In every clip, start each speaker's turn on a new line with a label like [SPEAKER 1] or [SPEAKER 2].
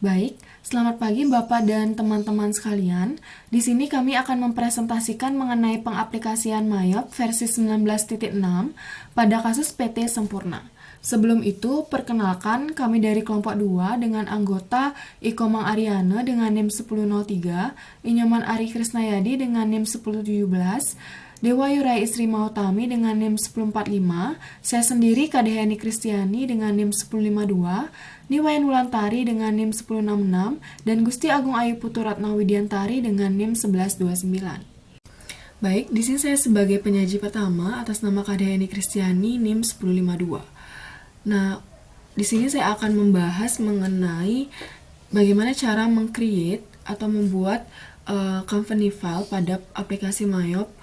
[SPEAKER 1] Baik, selamat pagi Bapak dan teman-teman sekalian. Di sini kami akan mempresentasikan mengenai pengaplikasian MAYOP versi 19.6 pada kasus PT Sempurna. Sebelum itu, perkenalkan kami dari kelompok 2 dengan anggota Ikomang Ariana dengan NIM 1003, Inyoman Ari Krisnayadi dengan NIM 1017, Dewa Yurai Isri Mautami dengan NIM 1045, saya sendiri Kadehani Kristiani dengan NIM 1052, Niwayan Wulantari dengan NIM 1066, dan Gusti Agung Ayu Puturatna Widiantari dengan NIM 1129. Baik, di sini saya sebagai penyaji pertama atas nama Kadehani Kristiani NIM 1052. Nah, di sini saya akan membahas mengenai bagaimana cara meng-create atau membuat company file pada aplikasi MAYOP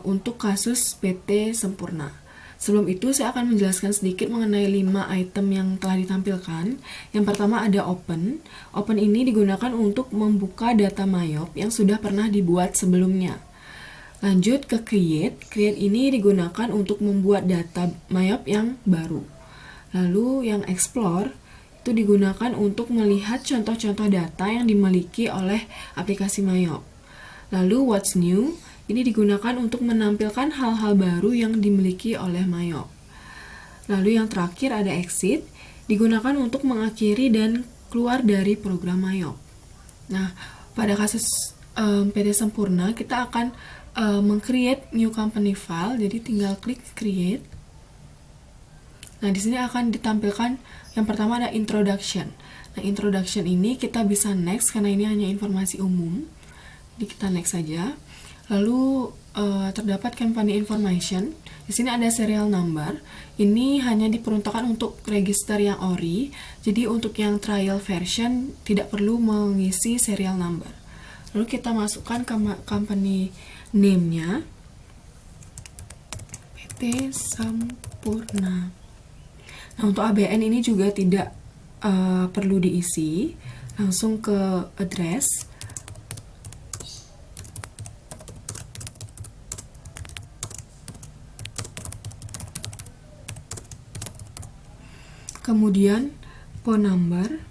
[SPEAKER 1] untuk kasus PT Sempurna. Sebelum itu, saya akan menjelaskan sedikit mengenai 5 item yang telah ditampilkan. Yang pertama ada open. Open ini digunakan untuk membuka data MAYOP yang sudah pernah dibuat sebelumnya. Lanjut ke create. Create ini digunakan untuk membuat data MAYOP yang baru. Lalu yang explore itu digunakan untuk melihat contoh-contoh data yang dimiliki oleh aplikasi MAYOP. Lalu what's new ini digunakan untuk menampilkan hal-hal baru yang dimiliki oleh MAYOP. Lalu yang terakhir ada exit, digunakan untuk mengakhiri dan keluar dari program MAYOP. Nah, pada kasus PT Sempurna kita akan meng-create new company file, jadi tinggal klik create. Nah, di sini akan ditampilkan yang pertama ada introduction. Nah, introduction ini kita bisa next karena ini hanya informasi umum. Jadi kita next saja. Lalu terdapat company information. Di sini ada serial number. Ini hanya diperuntukkan untuk register yang ori. Jadi untuk yang trial version tidak perlu mengisi serial number. Lalu kita masukkan company name-nya PT Sempurna. Nah, untuk ABN ini juga tidak perlu diisi, langsung ke address. Kemudian phone number.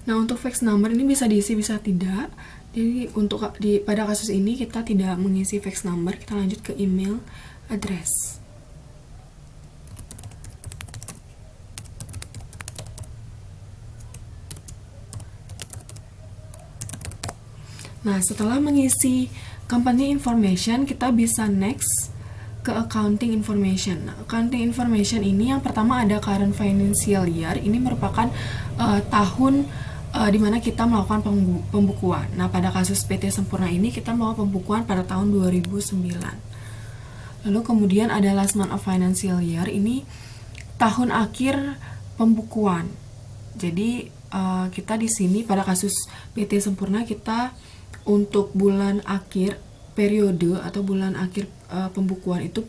[SPEAKER 1] Nah, untuk fax number ini bisa diisi, bisa tidak. Jadi pada kasus ini kita tidak mengisi fax number, kita lanjut ke email address. Nah, setelah mengisi company information, kita bisa next ke accounting information. Nah, accounting information ini yang pertama ada current financial year. Ini merupakan tahun di mana kita melakukan pembukuan. Nah, pada kasus PT Sempurna ini kita melakukan pembukuan pada tahun 2009. Lalu kemudian ada last month of financial year. Ini tahun akhir pembukuan. Jadi kita di sini pada kasus PT Sempurna kita untuk bulan akhir periode atau bulan akhir pembukuan itu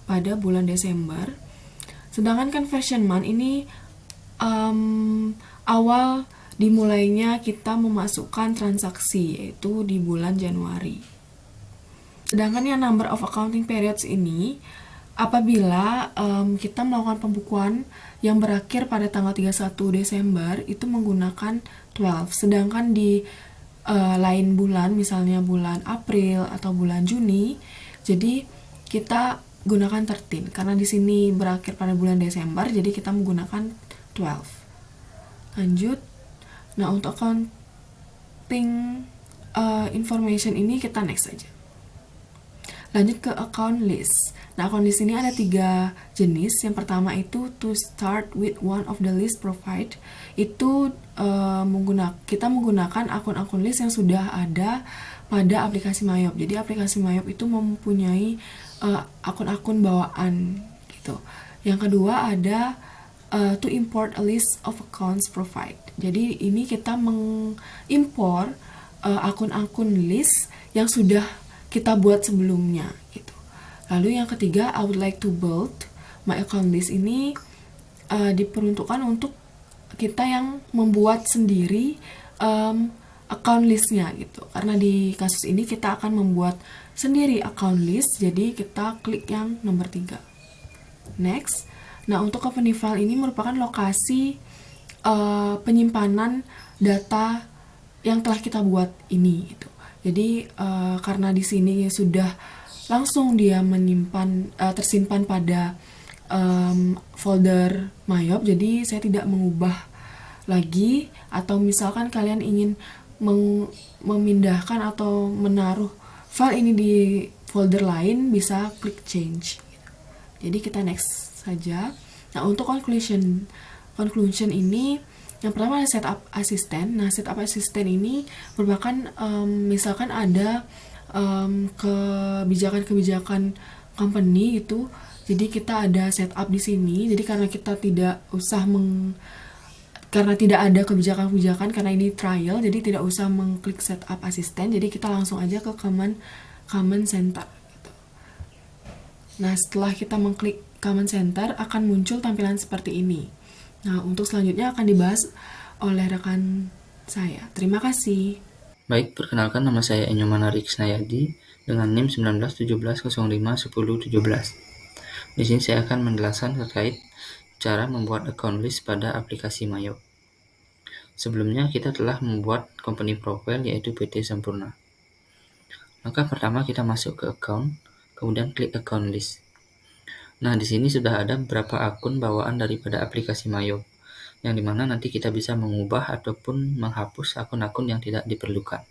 [SPEAKER 1] pada bulan Desember. Sedangkan conversion month ini awal dimulainya kita memasukkan transaksi, yaitu di bulan Januari. Sedangkan yang number of accounting periods ini apabila kita melakukan pembukuan yang berakhir pada tanggal 31 Desember itu menggunakan 12. Sedangkan di lain bulan, misalnya bulan April atau bulan Juni, jadi kita gunakan 13 karena di sini berakhir pada bulan Desember, jadi kita menggunakan 12. Lanjut. Nah, untuk accounting information ini kita next saja. Lanjut ke account list. Nah, account list ini ada 3 jenis. Yang pertama itu to start with one of the list provide. Itu kita menggunakan akun-akun list yang sudah ada pada aplikasi MAYOP. Jadi aplikasi MAYOP itu mempunyai akun-akun bawaan gitu. Yang kedua ada to import a list of accounts provide. Jadi ini kita mengimpor akun-akun list yang sudah kita buat sebelumnya gitu. Lalu yang ketiga, I would like to build my account list. Ini diperuntukkan untuk kita yang membuat sendiri account listnya gitu. Karena di kasus ini kita akan membuat sendiri account list, jadi kita klik yang nomor 3. Next. Nah, untuk company file ini merupakan lokasi penyimpanan data yang telah kita buat ini gitu. Jadi karena di sini sudah langsung dia tersimpan pada folder Mayop, jadi saya tidak mengubah lagi. Atau misalkan kalian ingin memindahkan atau menaruh file ini di folder lain, bisa klik change. Jadi kita next saja. Nah, untuk conclusion ini, yang pertama ada setup assistant. Nah, setup assistant ini merupakan misalkan ada kebijakan-kebijakan company itu, jadi kita ada setup di sini. Jadi karena kita tidak usah karena tidak ada kebijakan-kebijakan, karena ini trial, jadi tidak usah mengklik setup assistant. Jadi kita langsung aja ke command center. Nah, setelah kita mengklik command center, akan muncul tampilan seperti ini. Nah, untuk selanjutnya akan dibahas oleh rekan saya. Terima kasih.
[SPEAKER 2] Baik, perkenalkan nama saya Enyomana Riksnayadi dengan NIM 1917051017. Di sini saya akan menjelaskan terkait cara membuat account list pada aplikasi Mayop. Sebelumnya kita telah membuat company profile yaitu PT Sempurna. Langkah pertama kita masuk ke account, kemudian klik account list. Nah, di sini sudah ada beberapa akun bawaan daripada aplikasi Mayop, yang dimana nanti kita bisa mengubah ataupun menghapus akun-akun yang tidak diperlukan.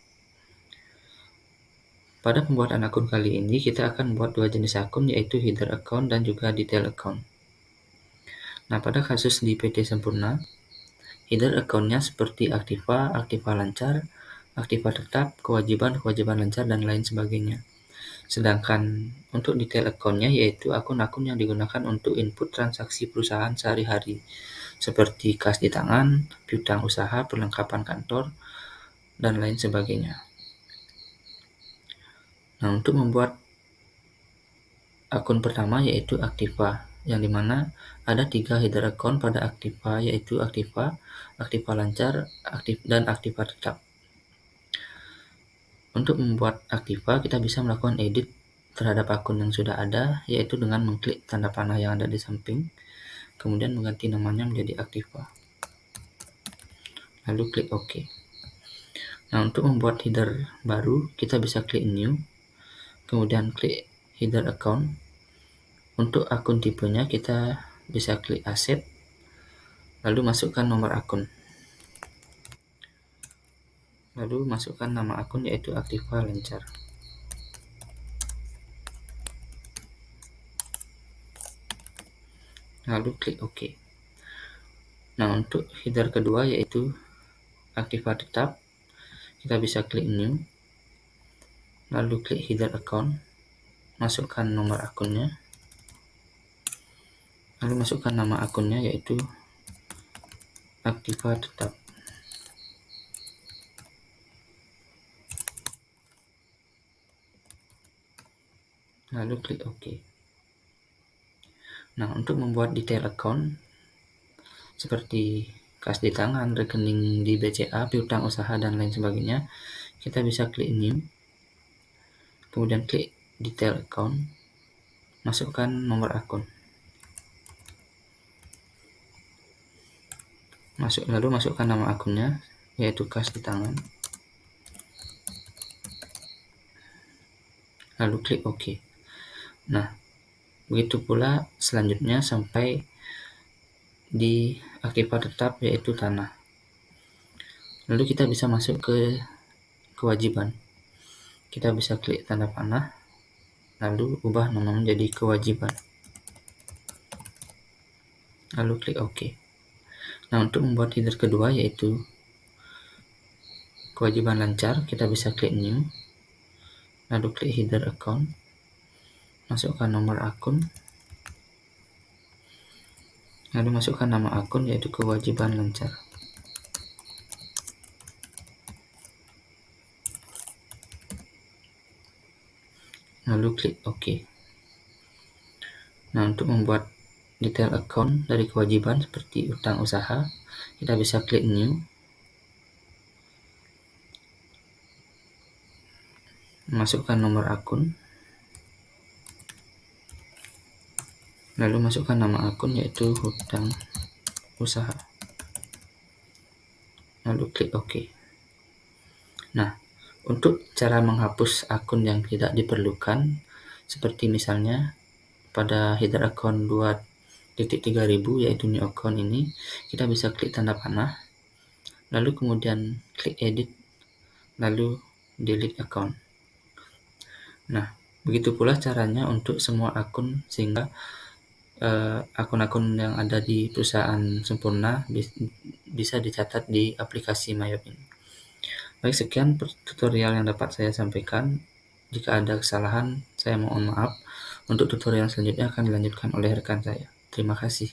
[SPEAKER 2] Pada pembuatan akun kali ini, kita akan membuat dua jenis akun, yaitu header account dan juga detail account. Nah, pada kasus di PT Sempurna, header account-nya seperti aktiva, aktiva lancar, aktiva tetap, kewajiban lancar, dan lain sebagainya. Sedangkan untuk detail account-nya yaitu akun-akun yang digunakan untuk input transaksi perusahaan sehari-hari, seperti kas di tangan, piutang usaha, perlengkapan kantor, dan lain sebagainya. Nah, untuk membuat akun pertama yaitu aktiva, yang dimana ada 3 header account pada aktiva, yaitu aktiva, aktiva lancar, dan aktiva tetap. Untuk membuat aktiva, kita bisa melakukan edit terhadap akun yang sudah ada, yaitu dengan mengklik tanda panah yang ada di samping, kemudian mengganti namanya menjadi aktiva. Lalu klik OK. Nah, untuk membuat header baru, kita bisa klik New, kemudian klik Header Account. Untuk akun tipenya, kita bisa klik Asset, lalu masukkan nomor akun. Lalu masukkan nama akun yaitu Aktiva Lancar. Lalu klik OK. Nah, untuk header kedua yaitu Aktiva Tetap, kita bisa klik New, lalu klik Header Account, masukkan nomor akunnya, lalu masukkan nama akunnya yaitu Aktiva Tetap. Lalu klik OK. Nah, untuk membuat detail account seperti kas di tangan, rekening di BCA, piutang usaha, dan lain sebagainya, kita bisa klik New, kemudian klik Detail Account, masukkan nomor akun. Lalu masukkan nama akunnya, yaitu kas di tangan. Lalu klik OK. Nah, begitu pula selanjutnya sampai di aktiva tetap yaitu tanah. Lalu kita bisa masuk ke kewajiban. Kita bisa klik tanda panah, lalu ubah nama menjadi kewajiban. Lalu klik OK. Nah, untuk membuat header kedua yaitu kewajiban lancar, kita bisa klik New, lalu klik Header Account, masukkan nomor akun, lalu masukkan nama akun yaitu kewajiban lancar. Lalu klik OK. Nah, untuk membuat detail account dari kewajiban seperti utang usaha, kita bisa klik New, masukkan nomor akun, lalu masukkan nama akun yaitu Hutang Usaha, lalu klik OK. Nah, untuk cara menghapus akun yang tidak diperlukan, seperti misalnya pada header account 2.3000 yaitu new account ini, kita bisa klik tanda panah, lalu kemudian klik edit, lalu delete account. Nah, begitu pula caranya untuk semua akun, sehingga akun-akun yang ada di perusahaan Sempurna bisa dicatat di aplikasi Mayop ini. Baik, sekian tutorial yang dapat saya sampaikan. Jika ada kesalahan, saya mohon maaf. Untuk tutorial selanjutnya akan dilanjutkan oleh rekan saya. Terima kasih.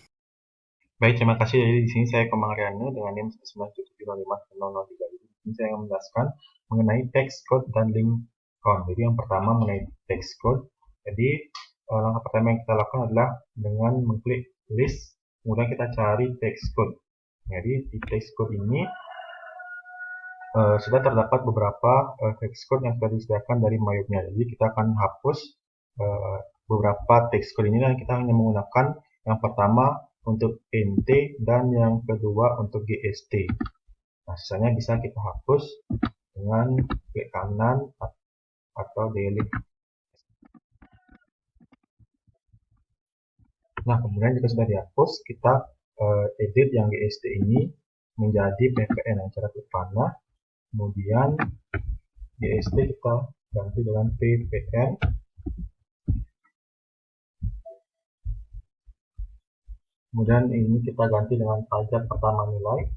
[SPEAKER 3] Baik, terima kasih. Jadi di sini saya Komang Riano dengan NIM 9.705.003. Di sini saya akan menjelaskan mengenai text code dan link account. Jadi yang pertama mengenai text code. Jadi langkah pertama yang kita lakukan adalah dengan mengklik list, kemudian kita cari text code. Jadi di text code ini sudah terdapat beberapa text code yang sudah disediakan dari Mayopnya. Jadi kita akan hapus beberapa text code ini dan kita hanya menggunakan yang pertama untuk NT dan yang kedua untuk GST. Nah, sisanya bisa kita hapus dengan klik kanan atau delete. Nah, kemudian jika sudah dihapus, kita edit yang GST ini menjadi PPN yang cara klik panah. Kemudian GST kita ganti dengan PPN. Kemudian ini kita ganti dengan pajak pertama nilai.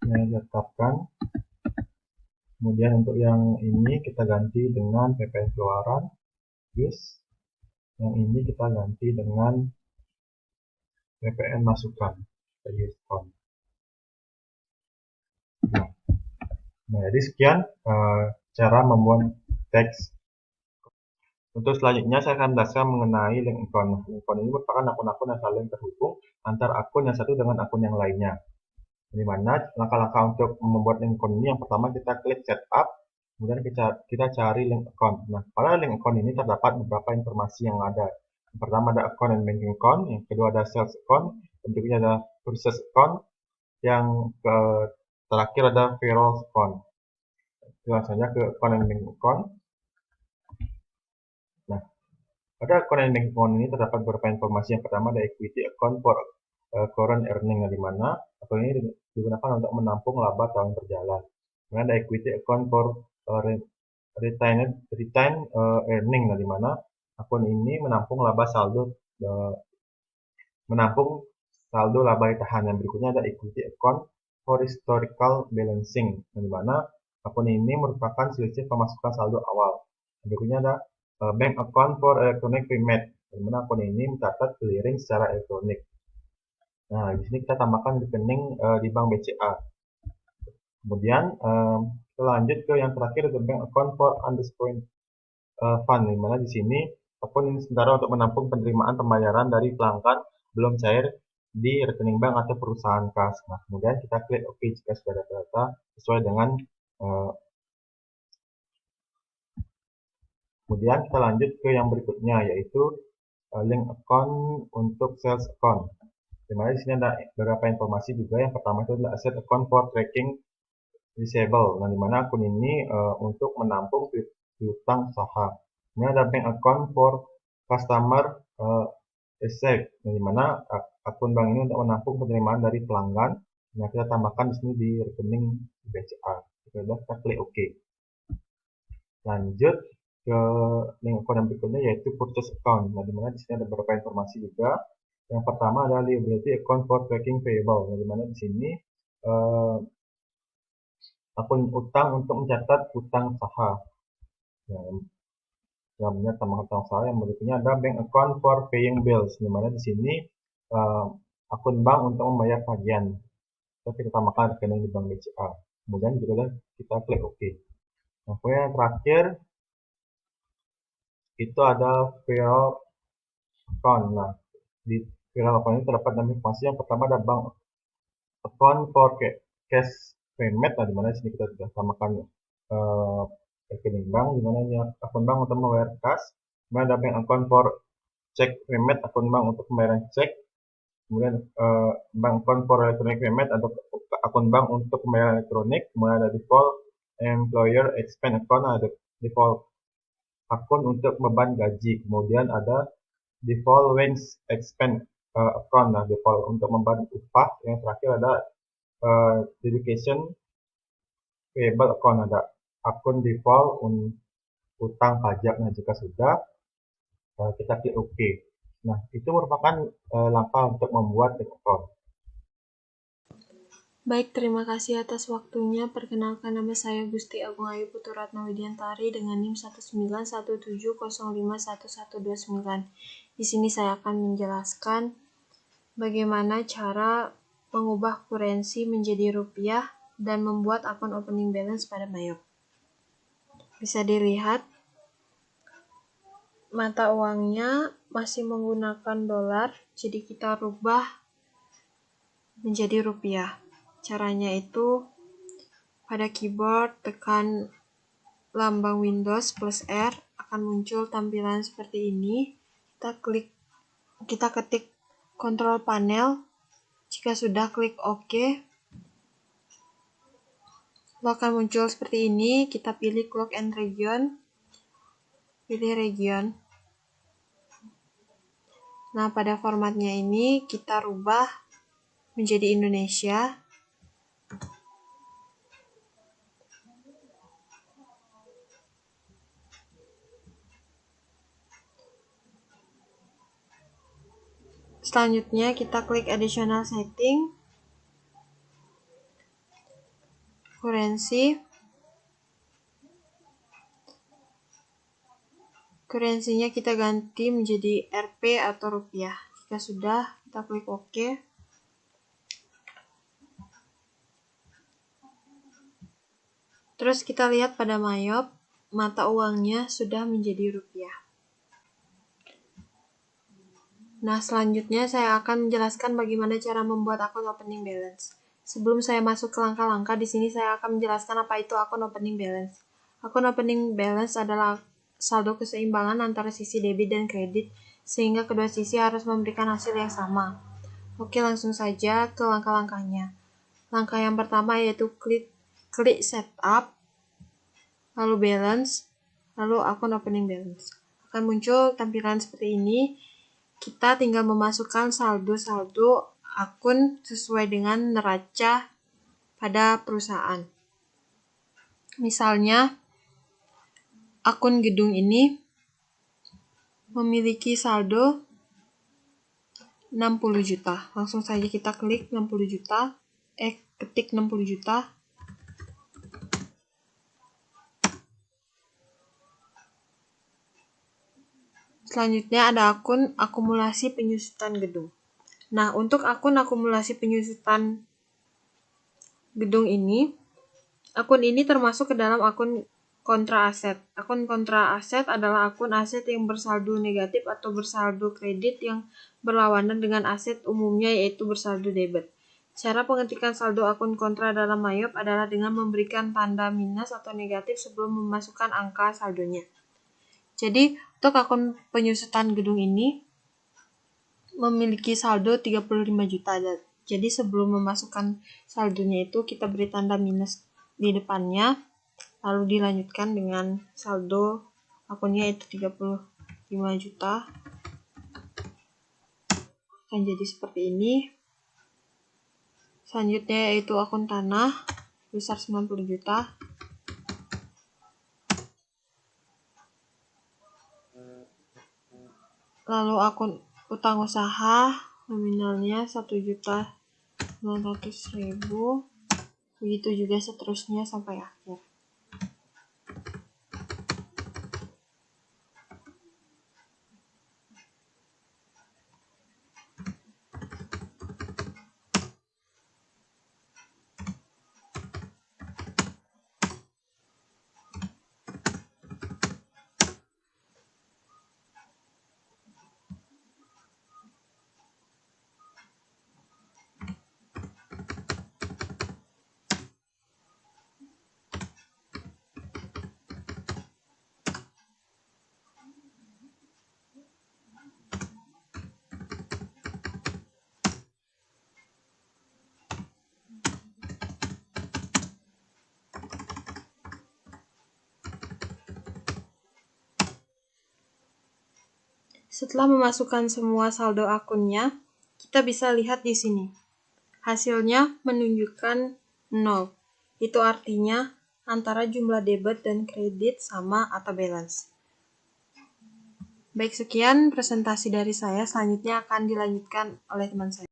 [SPEAKER 3] Yang ditetapkan. Kemudian untuk yang ini kita ganti dengan PPN keluaran. Yes. Yang ini kita ganti dengan PPN masukan. Nah, jadi sekian cara membuat teks. Untuk selanjutnya saya akan menjelaskan mengenai link account. Link account ini merupakan akun-akun yang saling terhubung antar akun yang satu dengan akun yang lainnya. Di mana langkah-langkah untuk membuat link account ini, yang pertama kita klik setup, kemudian kita cari link account. Nah, pada link account ini terdapat beberapa informasi yang ada. Yang pertama ada account dan banking account, yang kedua ada sales account, yang ketiga ada purchase account, yang terakhir ada payroll account. Langsung saja ke account dan banking account. Nah, pada account dan banking account ini terdapat beberapa informasi. Yang pertama ada equity account for current earning, di mana akun ini digunakan untuk menampung laba tahun berjalan. Kemudian ada equity account for retained earning, di mana akun ini menampung saldo laba ditahan. Yang berikutnya ada equity account for historical balancing, di mana akun ini merupakan selisih pemasukan saldo awal. Yang berikutnya ada bank account for electronic payment, di mana akun ini mencatat clearing secara elektronik. Nah, di sini kita tambahkan rekening di bank BCA. Kemudian kita lanjut ke yang terakhir, the bank account for undiscounted fund, di mana di sini akun ini sementara untuk menampung penerimaan pembayaran dari pelanggan belum cair di rekening bank atau perusahaan kas. Nah, kemudian kita klik OK jika sudah ada data sesuai dengan kemudian kita lanjut ke yang berikutnya, yaitu link account untuk sales account. Dimana di sini ada beberapa informasi juga. Yang pertama itu adalah asset account for tracking receivable. Nah, dimana akun ini untuk menampung piutang usaha. Ini ada bank account for customer receipt. Nah, dimana akun bank ini untuk menampung penerimaan dari pelanggan. Nah, kita tambahkan di sini di rekening BCA. Kita klik OK. Lanjut ke link account yang berikutnya, yaitu purchase account. Nah, dimana di sini ada beberapa informasi juga. Yang pertama adalah liability account for tracking payable. Nah, dimana di sini akun utang untuk mencatat utang usaha. Namanya tambah utang usaha. Yang berikutnya ada bank account for paying bills. Dimana di sini akun bank untuk membayar tagihan. Tapi kita tambahkan rekening di bank BCA. Kemudian juga kita klik OK. Nah, kemudian yang terakhir itu ada payroll account. Nah, di file account ini terdapat 6 informasi. Yang pertama ada bank account for cash payment. Nah, di mana di sini kita sudah samakan rekening bank, di mana ini akun bank untuk membayar kas. Kemudian ada bank account for check payment, akun bank untuk pembayaran cek. Kemudian bank account for electronic payment atau akun bank untuk pembayaran elektronik. Kemudian ada default employer expense account, ada default akun untuk beban gaji. Kemudian ada default wage expense account, nah default untuk beban upah. Yang terakhir ada dedication payable account, ada akun default utang pajak. Nah, jika sudah, kita klik OK. Nah, itu merupakan langkah untuk membuat account.
[SPEAKER 4] Baik, terima kasih atas waktunya. Perkenalkan, nama saya Gusti Agung Ayu Puturatna Widiantari dengan NIM 19170511129. Di sini saya akan menjelaskan bagaimana cara mengubah kurensi menjadi rupiah dan membuat akun opening balance pada Mayop. Bisa dilihat, mata uangnya masih menggunakan dolar, jadi kita rubah menjadi rupiah. Caranya itu pada keyboard tekan lambang Windows plus R, akan muncul tampilan seperti ini. Kita ketik kontrol panel. Jika sudah, klik OK. Lalu akan muncul seperti ini. Kita pilih clock and region. Pilih region. Nah, pada formatnya ini kita rubah menjadi Indonesia. Selanjutnya kita klik additional setting, kurensinya kita ganti menjadi Rp atau rupiah. Jika sudah, kita klik OK. Terus kita lihat pada Mayop, mata uangnya sudah menjadi rupiah. Nah, selanjutnya saya akan menjelaskan bagaimana cara membuat akun opening balance. Sebelum saya masuk ke langkah-langkah, di sini saya akan menjelaskan apa itu akun opening balance. Akun opening balance adalah saldo keseimbangan antara sisi debit dan kredit, sehingga kedua sisi harus memberikan hasil yang sama. Oke, langsung saja ke langkah-langkahnya. Langkah yang pertama yaitu klik setup, lalu balance, lalu akun opening balance. Akan muncul tampilan seperti ini. Kita tinggal memasukkan saldo-saldo akun sesuai dengan neraca pada perusahaan. Misalnya, akun gedung ini memiliki saldo 60 juta. Langsung saja kita klik 60 juta, ketik 60 juta. Selanjutnya ada akun akumulasi penyusutan gedung. Nah, untuk akun akumulasi penyusutan gedung ini, akun ini termasuk ke dalam akun kontra aset. Akun kontra aset adalah akun aset yang bersaldo negatif atau bersaldo kredit yang berlawanan dengan aset umumnya, yaitu bersaldo debit. Cara pengetikan saldo akun kontra dalam Mayop adalah dengan memberikan tanda minus atau negatif sebelum memasukkan angka saldonya. Jadi, untuk akun penyusutan gedung ini memiliki saldo 35 juta. Jadi, sebelum memasukkan saldonya itu kita beri tanda minus di depannya, lalu dilanjutkan dengan saldo akunnya itu 35 juta. Akan jadi seperti ini. Selanjutnya yaitu akun tanah besar 90 juta. Lalu akun utang usaha nominalnya 1.900.000. Begitu juga seterusnya sampai akhir. Setelah memasukkan semua saldo akunnya, kita bisa lihat di sini. Hasilnya menunjukkan 0. Itu artinya antara jumlah debit dan kredit sama atau balance. Baik, sekian presentasi dari saya. Selanjutnya akan dilanjutkan oleh teman saya.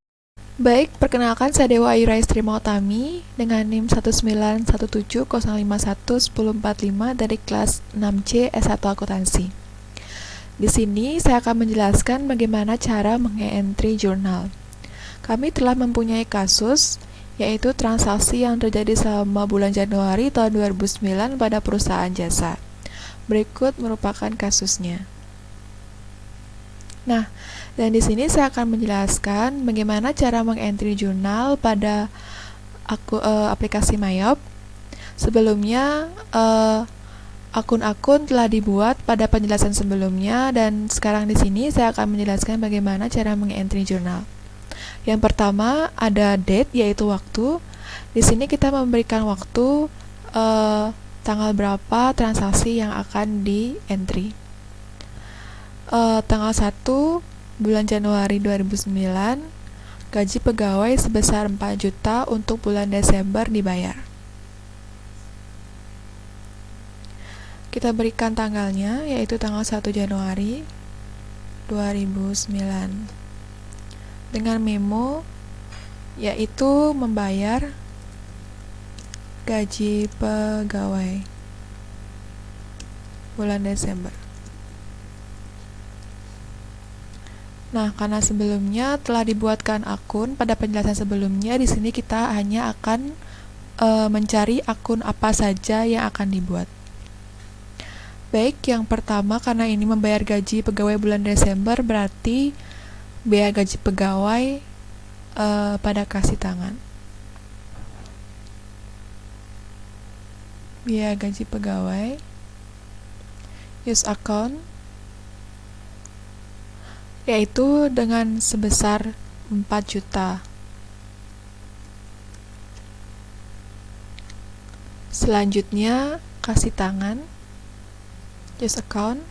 [SPEAKER 5] Baik, perkenalkan saya Dewa Ayura Istri Mautami dengan NIM 19170511045 dari kelas 6C S1 Akuntansi. Di sini saya akan menjelaskan bagaimana cara meng-entry jurnal. Kami telah mempunyai kasus, yaitu transaksi yang terjadi selama bulan Januari tahun 2009 pada perusahaan jasa. Berikut merupakan kasusnya. Nah, dan di sini saya akan menjelaskan bagaimana cara meng-entry jurnal pada aplikasi Mayop. Sebelumnya, akun-akun telah dibuat pada penjelasan sebelumnya, dan sekarang di sini saya akan menjelaskan bagaimana cara meng-entry jurnal. Yang pertama ada date, yaitu waktu. Di sini kita memberikan waktu tanggal berapa transaksi yang akan di-entry. Tanggal 1 bulan Januari 2009, gaji pegawai sebesar 4 juta untuk bulan Desember dibayar. Kita berikan tanggalnya, yaitu tanggal 1 Januari 2009. Dengan memo, yaitu membayar gaji pegawai bulan Desember. Nah, karena sebelumnya telah dibuatkan akun pada penjelasan sebelumnya, di sini kita hanya akan mencari akun apa saja yang akan dibuat. Baik, yang pertama, karena ini membayar gaji pegawai bulan Desember, berarti biaya gaji pegawai pada kasih tangan. Biaya gaji pegawai, use account, yaitu dengan sebesar 4 juta. Selanjutnya, kasih tangan, use account,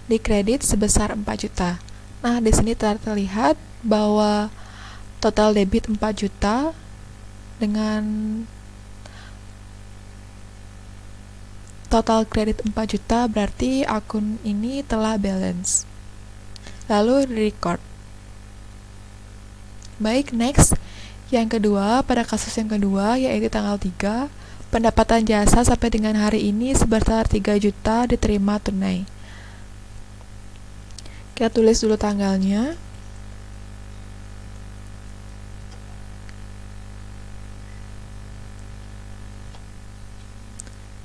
[SPEAKER 5] dikredit sebesar 4 juta. Nah, di sini terlihat bahwa total debit 4 juta dengan total kredit 4 juta, berarti akun ini telah balance. Lalu record. Baik, next. Yang kedua, pada kasus yang kedua, yaitu tanggal 3, pendapatan jasa sampai dengan hari ini sebesar 3 juta diterima tunai. Kita tulis dulu tanggalnya.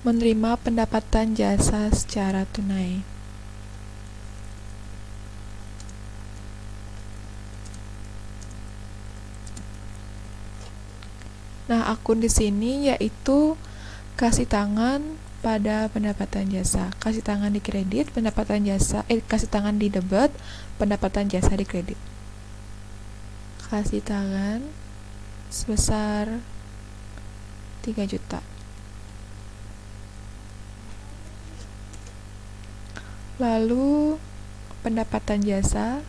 [SPEAKER 5] Menerima pendapatan jasa secara tunai. Nah, akun di sini yaitu kasih tangan pada pendapatan jasa. Kasih tangan di kredit, pendapatan jasa, kasih tangan di debit, pendapatan jasa di kredit. Kasih tangan sebesar 3 juta. Lalu pendapatan jasa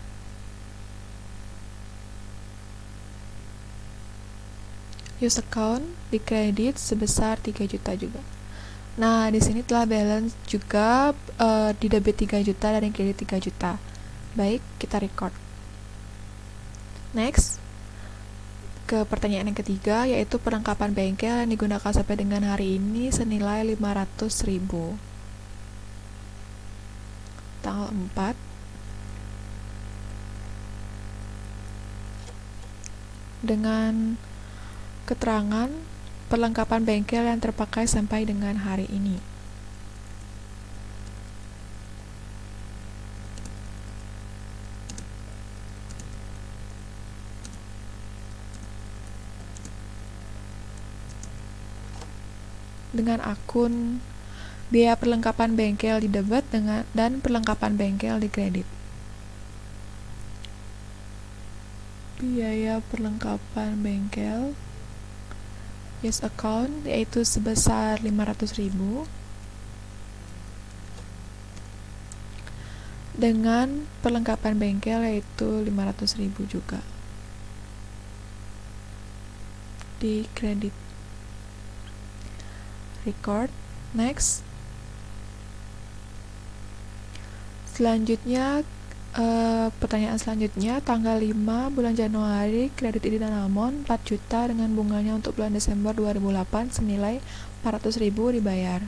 [SPEAKER 5] use account di kredit sebesar 3 juta juga. Nah, di sini telah balance juga di debit 3 juta dan di kredit 3 juta. Baik, kita record. Next, ke pertanyaan yang ketiga, yaitu perlengkapan bengkel yang digunakan sampai dengan hari ini senilai 500.000. Tanggal 4. Dengan keterangan perlengkapan bengkel yang terpakai sampai dengan hari ini. Dengan akun biaya perlengkapan bengkel di debit dan perlengkapan bengkel di kredit. Biaya perlengkapan bengkel use account yaitu sebesar 500.000, dengan perlengkapan bengkel yaitu 500.000 juga di kredit. Record. Next. Selanjutnya pertanyaan selanjutnya, tanggal 5 bulan Januari kredit di Danamon 4 juta dengan bunganya untuk bulan Desember 2008 senilai 400.000 dibayar.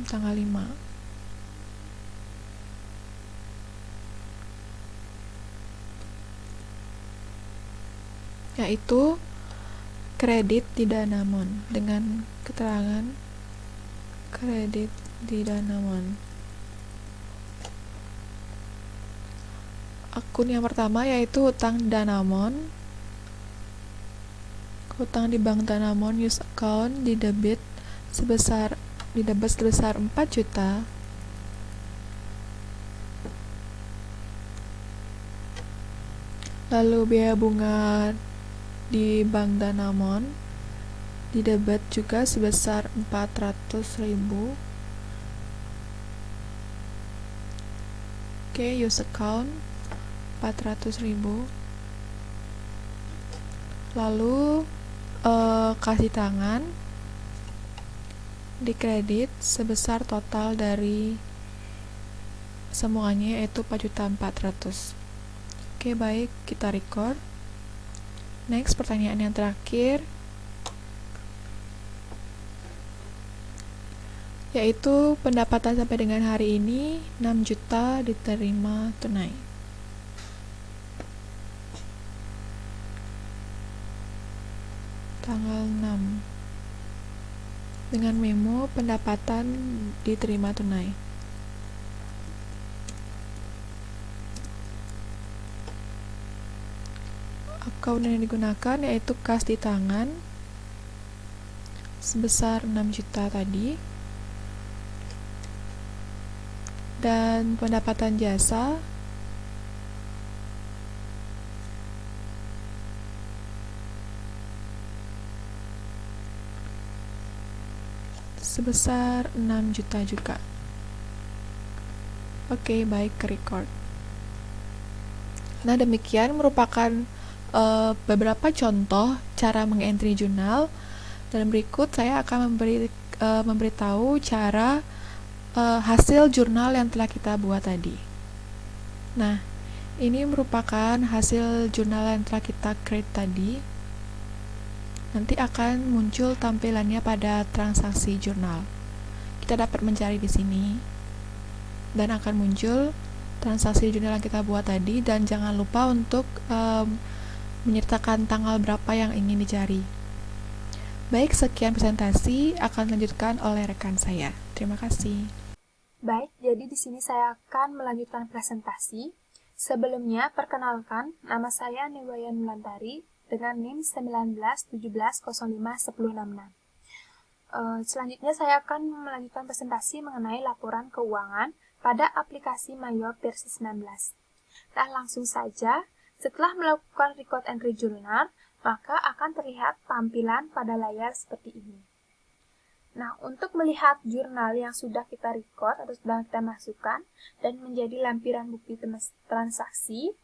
[SPEAKER 5] Tanggal 5. Yaitu kredit di Danamon dengan keterangan kredit di Danamon. Akun yang pertama yaitu hutang Danamon. Hutang di Bank Danamon use account didebit sebesar 4 juta. Lalu biaya bunga di Bank Danamon didebit juga sebesar 400.000. Oke, use account 400.000. Lalu kasih tangan di kredit sebesar total dari semuanya yaitu 4.400.000. Oke, baik, kita record. Next, pertanyaan yang terakhir yaitu pendapatan sampai dengan hari ini 6 juta diterima tunai. Tanggal 6 dengan memo pendapatan diterima tunai. Akun yang digunakan yaitu kas di tangan sebesar 6 juta tadi, dan pendapatan jasa sebesar 6 juta juga. Oke, baik, ke record. Nah, demikian merupakan beberapa contoh cara mengentry jurnal, dan berikut saya akan memberitahu cara hasil jurnal yang telah kita buat tadi. Nah, ini merupakan hasil jurnal yang telah kita create tadi. Nanti akan muncul tampilannya pada transaksi jurnal. Kita dapat mencari di sini dan akan muncul transaksi jurnal yang kita buat tadi, dan jangan lupa untuk menyertakan tanggal berapa yang ingin dicari. Baik, sekian presentasi, akan dilanjutkan oleh rekan saya. Terima kasih.
[SPEAKER 6] Baik, jadi di sini saya akan melanjutkan presentasi. Sebelumnya, perkenalkan, nama saya Newayan Mulantari dengan NIM 1917051066. Selanjutnya saya akan melanjutkan presentasi mengenai laporan keuangan pada aplikasi Mayop versi 19. Nah, langsung saja. Setelah melakukan record entry jurnal, maka akan terlihat tampilan pada layar seperti ini. Nah, untuk melihat jurnal yang sudah kita record atau sudah kita masukkan dan menjadi lampiran bukti transaksi,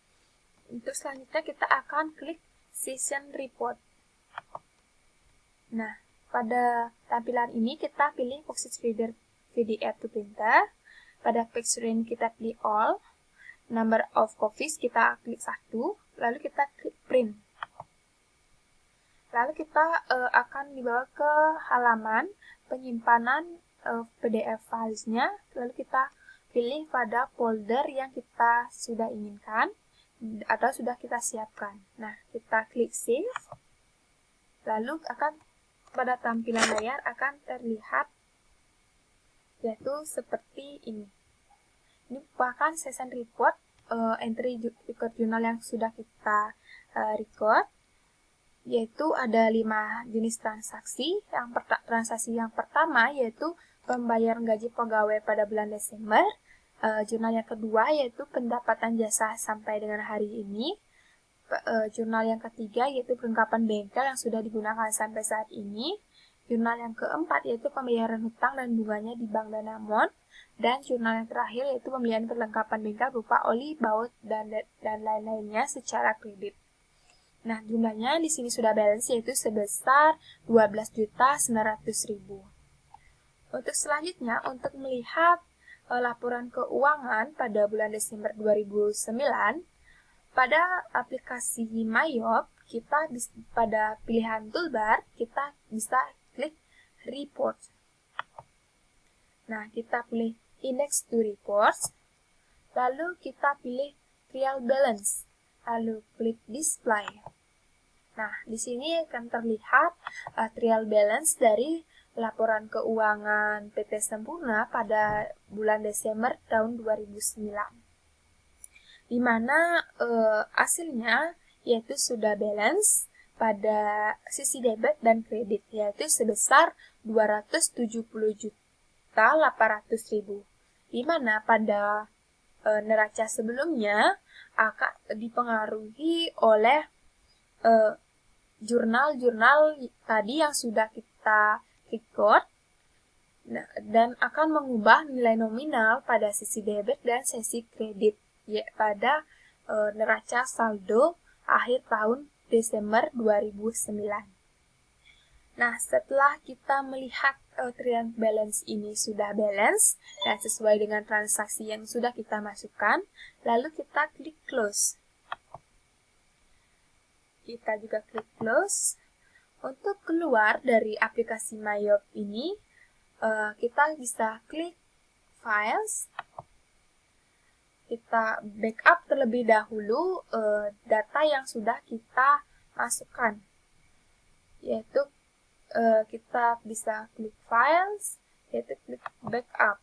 [SPEAKER 6] untuk selanjutnya kita akan klik Session Report. Nah, pada tampilan ini kita pilih Boxes Reader PDF to Printer. Pada page range kita pilih All. Number of copies kita klik 1, lalu kita klik Print. Lalu kita akan dibawa ke halaman penyimpanan PDF filesnya, lalu kita pilih pada folder yang kita sudah inginkan atau sudah kita siapkan. Nah, kita klik Save, lalu pada tampilan layar akan terlihat yaitu seperti ini. Ini merupakan session report, entry record jurnal yang sudah kita record, yaitu ada 5 jenis transaksi. Transaksi yang pertama yaitu pembayaran gaji pegawai pada bulan Desember. Jurnal yang kedua yaitu pendapatan jasa sampai dengan hari ini. Jurnal yang ketiga yaitu perlengkapan bengkel yang sudah digunakan sampai saat ini. Jurnal yang keempat yaitu pembayaran hutang dan bunganya di Bank Danamon. Dan jurnal yang terakhir yaitu pembelian perlengkapan bengkel berupa oli, baut, dan lain-lainnya secara kredit. Nah, jumlahnya di sini sudah balance yaitu sebesar 12.900.000. Untuk selanjutnya, untuk melihat laporan keuangan pada bulan Desember 2009, pada aplikasi Mayop, kita pada pilihan toolbar, kita bisa klik report. Nah, kita pilih index to reports, lalu kita pilih trial balance, lalu klik display. Nah, di sini akan terlihat trial balance dari laporan keuangan PT Sempurna pada bulan Desember tahun 2009. Di mana hasilnya yaitu sudah balance pada sisi debit dan kredit, yaitu sebesar 270.800.000. Di mana pada neraca sebelumnya akan dipengaruhi oleh jurnal-jurnal tadi yang sudah kita record, dan akan mengubah nilai nominal pada sisi debit dan sisi kredit pada neraca saldo akhir tahun Desember 2009. Nah, setelah kita melihat trial balance ini sudah balance dan sesuai dengan transaksi yang sudah kita masukkan, lalu kita klik close. Kita juga klik close. Untuk keluar dari aplikasi Mayop ini, kita bisa klik files. Kita backup terlebih dahulu data yang sudah kita masukkan. Yaitu kita bisa klik files, yaitu klik backup.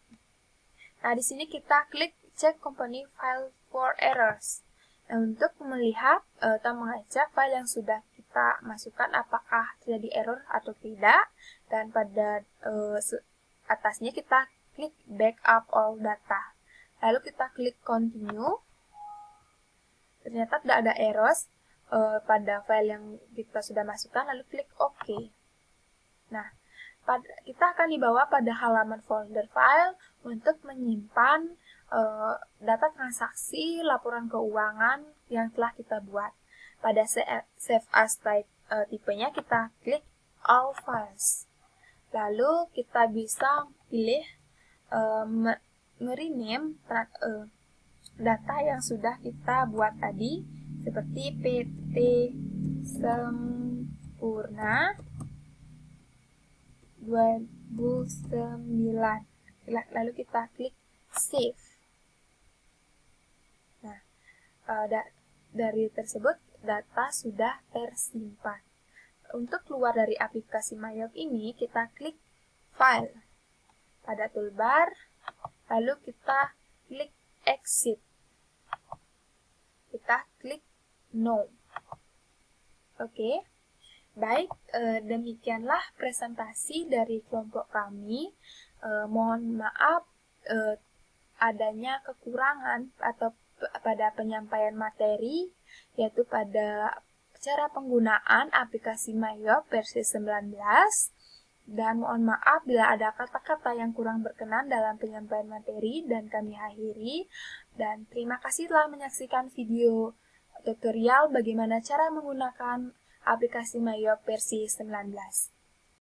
[SPEAKER 6] Nah, di sini kita klik check company file for errors. Nah, untuk melihat atau mengecek file yang sudah kita masukkan apakah terjadi error atau tidak, dan pada atasnya kita klik backup all data. Lalu kita klik continue. Ternyata tidak ada error pada file yang kita sudah masukkan, lalu klik OK. Nah, kita akan dibawa pada halaman folder file untuk menyimpan data transaksi laporan keuangan yang telah kita buat. Pada save as type tipenya kita klik all files. Lalu kita bisa pilih nge-rename data yang sudah kita buat tadi, seperti PT Sempurna 2009. Lalu kita klik save. Nah, dari tersebut data sudah tersimpan. Untuk keluar dari aplikasi Mayop ini, kita klik file pada toolbar, lalu kita klik exit. Kita klik no. Oke. Baik, demikianlah presentasi dari kelompok kami. Mohon maaf adanya kekurangan atau pada penyampaian materi, yaitu pada cara penggunaan aplikasi Mayop versi 19. Dan mohon maaf bila ada kata-kata yang kurang berkenan dalam penyampaian materi, dan kami akhiri. Dan terima kasih telah menyaksikan video tutorial bagaimana cara menggunakan aplikasi Mayop versi 19.